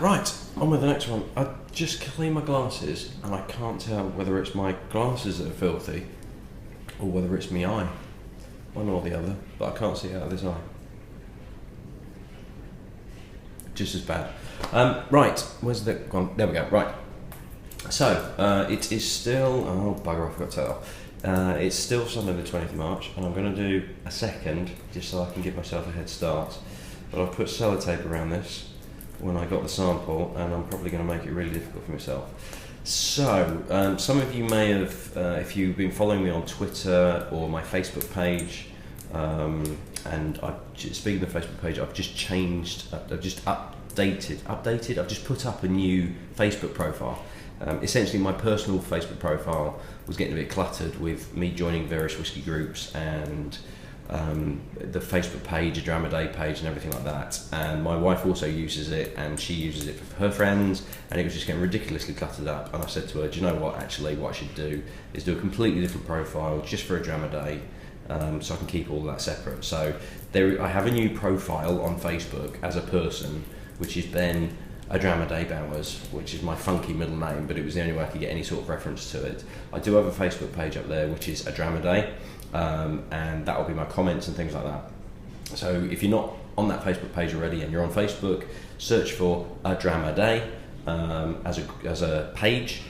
Right, on with the next one. I just clean my glasses and I can't tell whether it's my glasses that are filthy or whether it's my eye. One or the other, but I can't see out of this eye. Just as bad. Right, where's the one? There we go, right. So, it is still, oh bugger, I forgot to tell. It's still Sunday the 20th of March, and I'm going to do a second, just so I can give myself a head start. But I've put sellotape around this when I got the sample, and I'm probably going to make it really difficult for myself. So, some of you may have, if you've been following me on Twitter or my Facebook page, and speaking of the Facebook page, I've just changed, I've just updated, I've just put up a new Facebook profile. Essentially my personal Facebook profile was getting a bit cluttered with me joining various whiskey groups and the Facebook page, a Dram A page and everything like that, and my wife also uses it and she uses it for her friends, and it was just getting ridiculously cluttered up, and I said to her, do you know what, actually what I should do is do a completely different profile just for a Dram A, so I can keep all that separate. So I have a new profile on Facebook as a person, which is Ben a Dram A Bowers, which is my funky middle name, but it was the only way I could get any sort of reference to it. I do have a Facebook page up there, which is a Dram A, and that will be my comments and things like that. So if you're not on that Facebook page already and you're on Facebook, search for a Dram A as a page.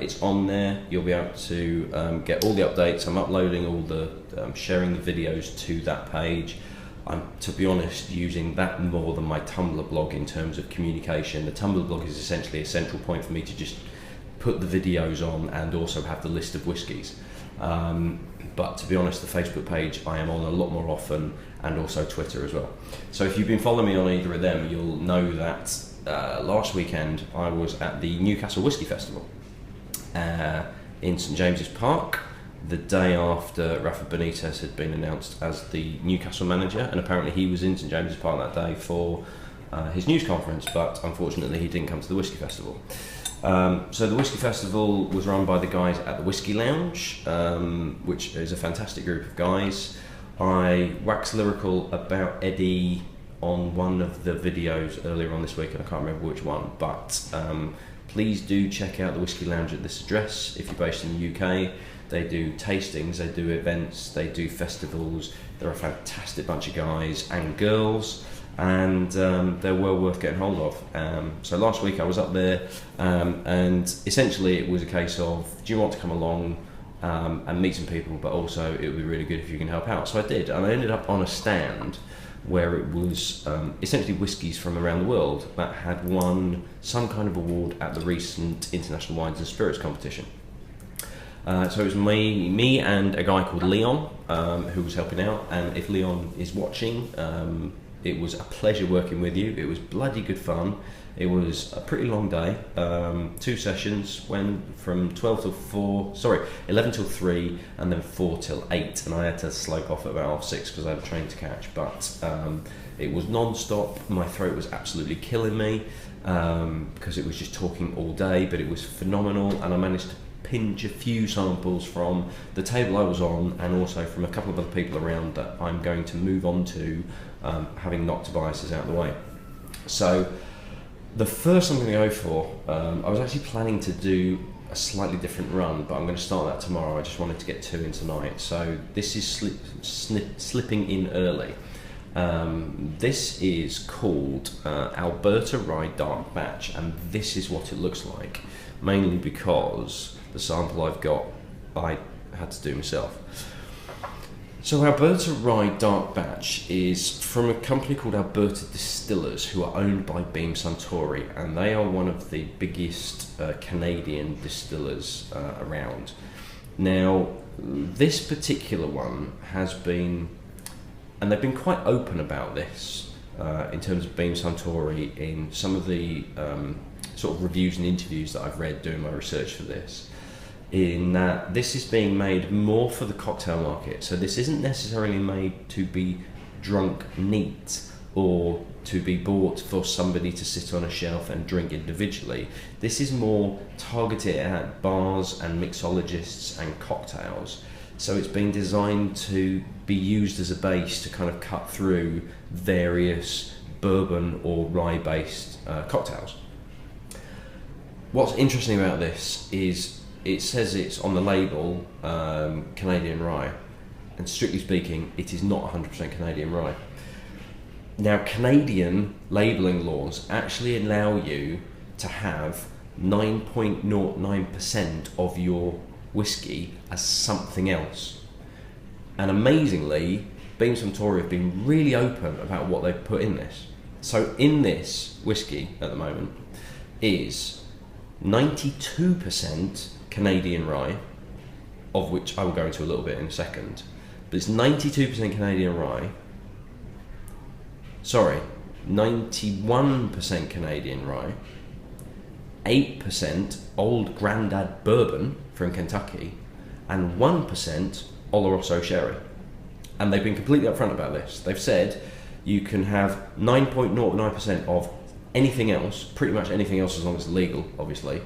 It's on there. You'll be able to get all the updates. I'm uploading all the sharing the videos to that page. I'm, to be honest, using that more than my Tumblr blog in terms of communication. The Tumblr blog is essentially a central point for me to just put the videos on and also have the list of whiskies. But to be honest, the Facebook page I am on a lot more often, and also Twitter as well. So if you've been following me on either of them, you'll know that last weekend I was at the Newcastle Whisky Festival in St James's Park, the day after Rafa Benitez had been announced as the Newcastle manager, and apparently he was in St James's Park that day for his news conference, but unfortunately he didn't come to the Whisky Festival. So the Whisky Festival was run by the guys at the Whisky Lounge, which is a fantastic group of guys. I waxed lyrical about Eddie on one of the videos earlier on this week, and I can't remember which one, but please do check out the Whisky Lounge at this address if you're based in the UK. They do tastings, they do events, they do festivals. They're a fantastic bunch of guys and girls, and they're well worth getting hold of. So last week I was up there, and essentially it was a case of, do you want to come along and meet some people, but also it would be really good if you can help out. So I did, and I ended up on a stand where it was essentially whiskies from around the world that had won some kind of award at the recent International Wines and Spirits competition. So it was me and a guy called Leon who was helping out, and if Leon is watching, it was a pleasure working with you. It was bloody good fun. It was a pretty long day, 2 sessions, went from 11 till 3 and then 4 till 8, and I had to slope off at about 6:30 because I had a train to catch, but it was non-stop. My throat was absolutely killing me because it was just talking all day, but it was phenomenal, and I managed to pinch a few samples from the table I was on, and also from a couple of other people around that I'm going to move on to, having knocked biases out of the way. So the first I'm going to go for, I was actually planning to do a slightly different run, but I'm going to start that tomorrow. I just wanted to get 2 in tonight, so this is slipping in early. This is called Alberta Rye Dark Batch, and this is what it looks like, mainly because the sample I've got I had to do myself. So Alberta Rye Dark Batch is from a company called Alberta Distillers, who are owned by Beam Suntory, and they are one of the biggest Canadian distillers around. Now, this particular one has been, and they've been quite open about this in terms of Beam Suntory in some of the sort of reviews and interviews that I've read doing my research for this, in that this is being made more for the cocktail market. So this isn't necessarily made to be drunk neat or to be bought for somebody to sit on a shelf and drink individually. This is more targeted at bars and mixologists and cocktails. So it's been designed to be used as a base to kind of cut through various bourbon or rye-based cocktails. What's interesting about this is it says it's on the label Canadian Rye, and strictly speaking, it is not 100% Canadian Rye. Now, Canadian labelling laws actually allow you to have 9.09% of your whisky as something else. And amazingly, Beam Suntory have been really open about what they've put in this. So in this whisky at the moment is 92% Canadian Rye, of which I will go into a little bit in a second, but it's 92% Canadian Rye, 91% Canadian Rye, 8% Old Grandad Bourbon from Kentucky, and 1% Oloroso Sherry. And they've been completely upfront about this. They've said you can have 9.09% of anything else, pretty much anything else as long as it's legal, obviously,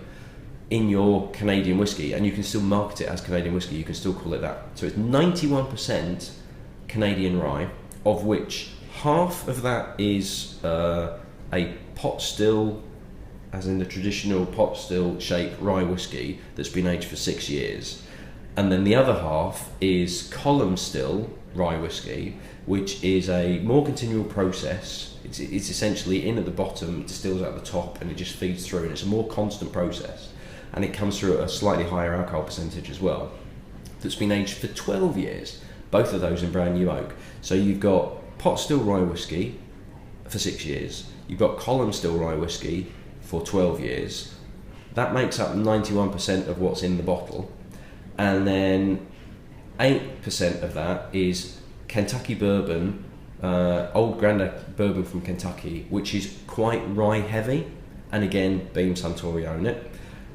in your Canadian whiskey, and you can still market it as Canadian whiskey, you can still call it that. So it's 91% Canadian Rye, of which half of that is a pot still, as in the traditional pot still shaped rye whiskey that's been aged for 6 years. And then the other half is column still rye whiskey, which is a more continual process. It's essentially in at the bottom, it distills out the top, and it just feeds through, and it's a more constant process. And it comes through at a slightly higher alcohol percentage as well, that's been aged for 12 years, both of those in brand new oak. So you've got pot still rye whiskey for 6 years, you've got column still rye whiskey for 12 years, that makes up 91% of what's in the bottle, and then 8% of that is Kentucky bourbon, Old Grandad Bourbon from Kentucky, which is quite rye heavy, and again, Beam Suntory own it.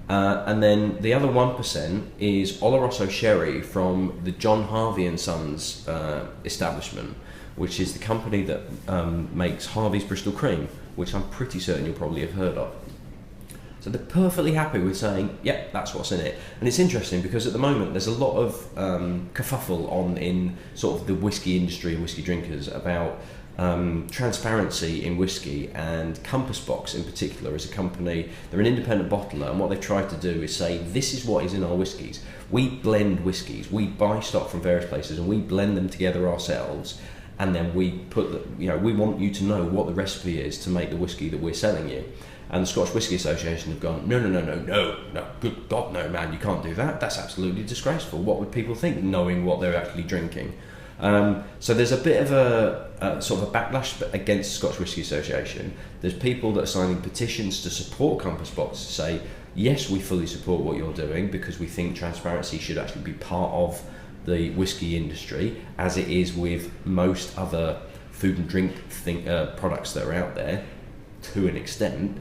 And then the other 1% is Oloroso Sherry from the John Harvey and Sons establishment, which is the company that makes Harvey's Bristol Cream, which I'm pretty certain you'll probably have heard of. So they're perfectly happy with saying, yep, that's what's in it. And it's interesting because at the moment there's a lot of kerfuffle on in sort of the whiskey industry and whiskey drinkers about transparency in whiskey, and Compass Box in particular is a company, they're an independent bottler, and what they've tried to do is say, this is what is in our whiskies. We blend whiskies, we buy stock from various places and we blend them together ourselves, and then we put the, we want you to know what the recipe is to make the whiskey that we're selling you. And the Scotch Whisky Association have gone, no, good God, no, man, you can't do that. That's absolutely disgraceful. What would people think, knowing what they're actually drinking? So there's a bit of a sort of a backlash against the Scotch Whisky Association. There's people that are signing petitions to support Compass Box to say, yes, we fully support what you're doing because we think transparency should actually be part of the whiskey industry, as it is with most other food and drink products that are out there, to an extent.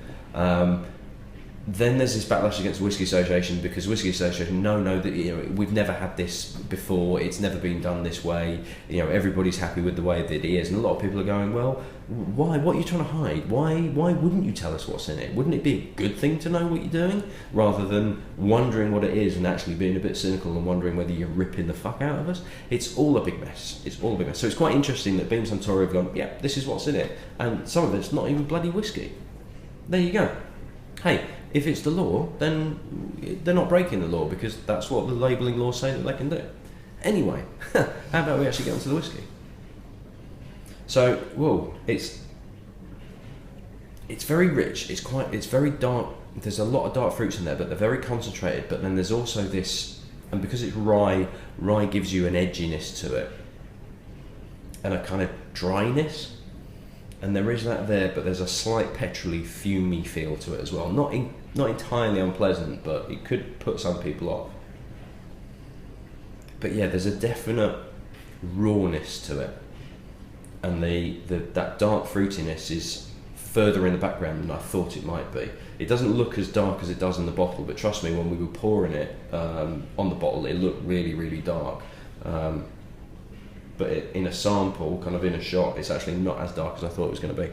Then there's this backlash against the Whisky Association because the Whisky Association that we've never had this before, it's never been done this way, everybody's happy with the way that it is, and a lot of people are going, well, why, what are you trying to hide, why wouldn't you tell us what's in it? Wouldn't it be a good thing to know what you're doing, rather than wondering what it is and actually being a bit cynical and wondering whether you're ripping the fuck out of us? It's all a big mess. So it's quite interesting that Beam Suntory have gone, yeah, this is what's in it, and some of it's not even bloody whiskey. There you go. Hey, if it's the law, then they're not breaking the law, because that's what the labelling laws say that they can do. Anyway, how about we actually get onto the whiskey? So, whoa, it's very rich. It's very dark. There's a lot of dark fruits in there, but they're very concentrated. But then there's also this, and because it's rye gives you an edginess to it, and a kind of dryness. And there is that there, but there's a slight petrol-y, fumey feel to it as well. Not entirely unpleasant, but it could put some people off. But yeah, there's a definite rawness to it, and that dark fruitiness is further in the background than I thought it might be. It doesn't look as dark as it does in the bottle, but trust me, when we were pouring it on the bottle, it looked really, really dark. But in a sample, kind of in a shot, it's actually not as dark as I thought it was going to be.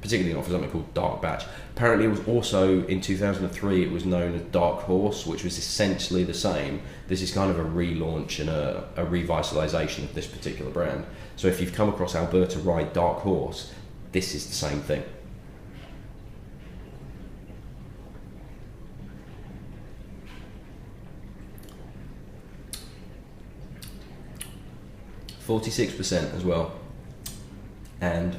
Particularly not for something called Dark Batch. Apparently it was also, in 2003, it was known as Dark Horse, which was essentially the same. This is kind of a relaunch and a revitalisation of this particular brand. So if you've come across Alberta Rye Dark Horse, this is the same thing. %46 as well, and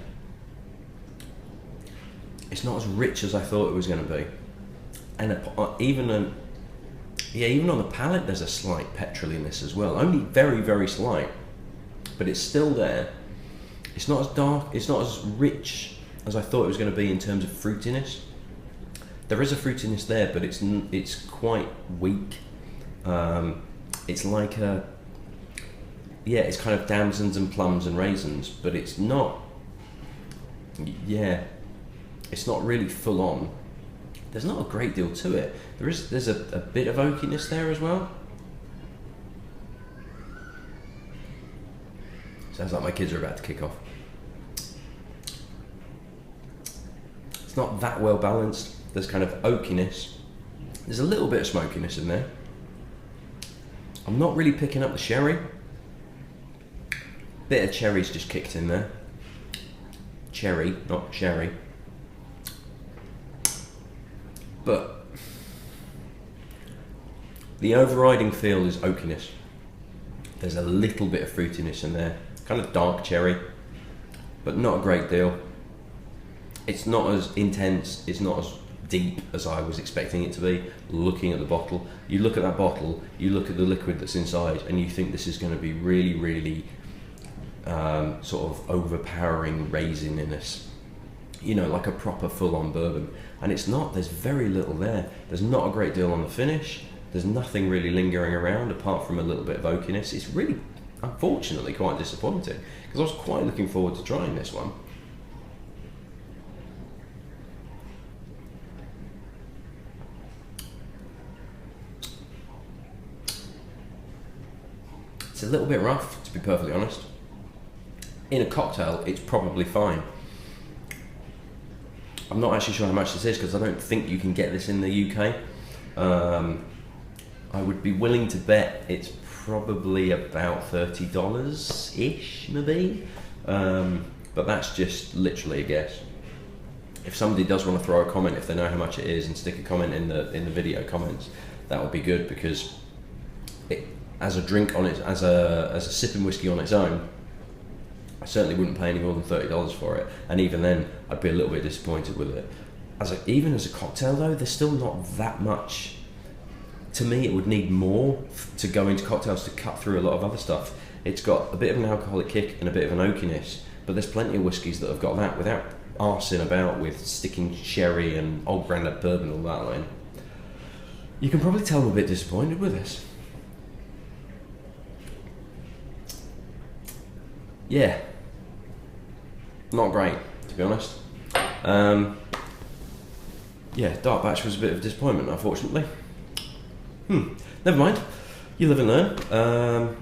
it's not as rich as I thought it was going to be. And even on the palate, there's a slight petroliness as well. Only very, very slight, but it's still there. It's not as dark. It's not as rich as I thought it was going to be in terms of fruitiness. There is a fruitiness there, but it's quite weak. It's like it's kind of damsons and plums and raisins, but it's not. Yeah, it's not really full on. There's not a great deal to it. There's a bit of oakiness there as well. Sounds like my kids are about to kick off. It's not that well balanced. There's kind of oakiness. There's a little bit of smokiness in there. I'm not really picking up the sherry. Bit of cherry's just kicked in there. Cherry, not sherry. But the overriding feel is oakiness. There's a little bit of fruitiness in there, kind of dark cherry, but not a great deal. It's not as intense, it's not as deep as I was expecting it to be. Looking at the bottle, you look at that bottle, you look at the liquid that's inside, and you think this is going to be really, really sort of overpowering raisiness. You know, like a proper full-on bourbon. And it's not. There's very little there. There's not a great deal on the finish. There's nothing really lingering around apart from a little bit of oakiness. It's really, unfortunately, quite disappointing because I was quite looking forward to trying this one. It's a little bit rough, to be perfectly honest. In a cocktail, it's probably fine. I'm not actually sure how much this is because I don't think you can get this in the UK. I would be willing to bet it's probably about $30-ish, maybe. But that's just literally a guess. If somebody does want to throw a comment, if they know how much it is, and stick a comment in the video comments, that would be good because as a drink on it, as a sipping whiskey on its own, I certainly wouldn't pay any more than $30 for it, and even then, I'd be a little bit disappointed with it. Even as a cocktail though, there's still not that much. To me, it would need more to go into cocktails to cut through a lot of other stuff. It's got a bit of an alcoholic kick and a bit of an oakiness, but there's plenty of whiskies that have got that without arsing about with sticking sherry and old grandad bourbon all that line. You can probably tell I'm a bit disappointed with this. Yeah. Not great, to be honest. Yeah, Dark Batch was a bit of a disappointment, unfortunately. Never mind. You live and learn.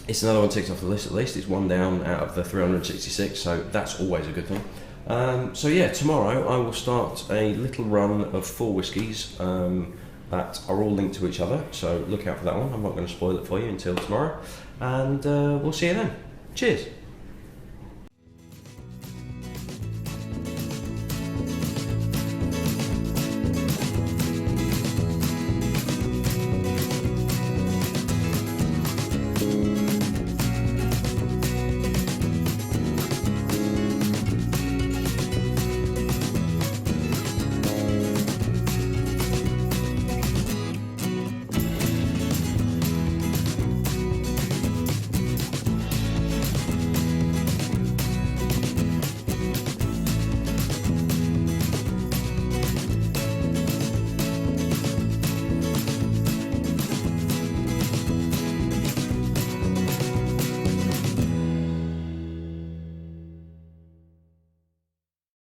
It's another one ticked off the list at least. It's one down out of the 366, so that's always a good thing. So yeah, tomorrow I will start a little run of 4 whiskies that are all linked to each other, so look out for that one. I'm not going to spoil it for you until tomorrow, and we'll see you then. Cheers.